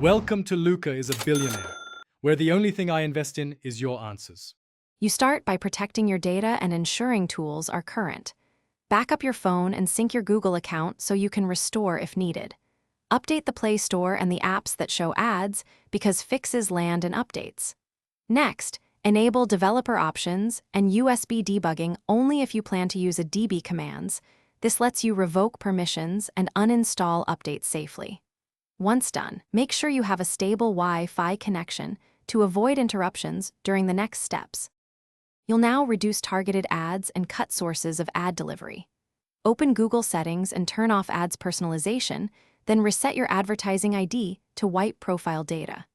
Welcome to Luca is a Billionaire, where the only thing I invest in is your answers. You start by protecting your data and ensuring tools are current. Back up your phone and sync your Google account so you can restore if needed. Update the Play Store and the apps that show ads because fixes land in updates. Next, enable developer options and USB debugging only if you plan to use a DB commands. This lets you revoke permissions and uninstall updates safely. Once done, make sure you have a stable Wi-Fi connection to avoid interruptions during the next steps. You'll now reduce targeted ads and cut sources of ad delivery. Open Google Settings and turn off ads personalization, then reset your advertising ID to wipe profile data.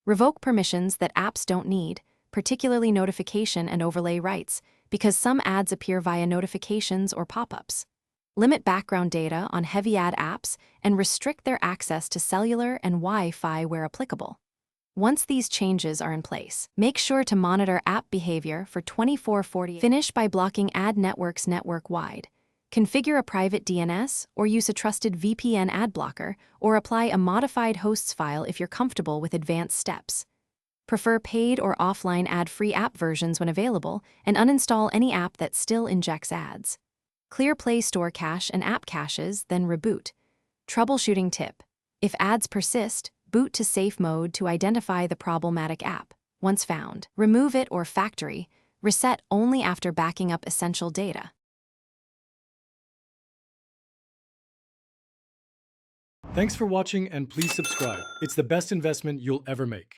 Revoke permissions that apps don't need, particularly notification and overlay rights, because some ads appear via notifications or pop-ups. Limit background data on heavy ad apps and restrict their access to cellular and Wi-Fi where applicable. Once these changes are in place, make sure to monitor app behavior for 24/48. Finish by blocking ad networks network-wide. Configure a private DNS or use a trusted VPN ad blocker, or apply a modified hosts file if you're comfortable with advanced steps. Prefer paid or offline ad-free app versions when available, and uninstall any app that still injects ads. Clear Play Store cache and app caches, then reboot. Troubleshooting tip: if ads persist, boot to safe mode to identify the problematic app. Once found, remove it or factory reset only after backing up essential data. Thanks for watching and please subscribe. It's the best investment you'll ever make.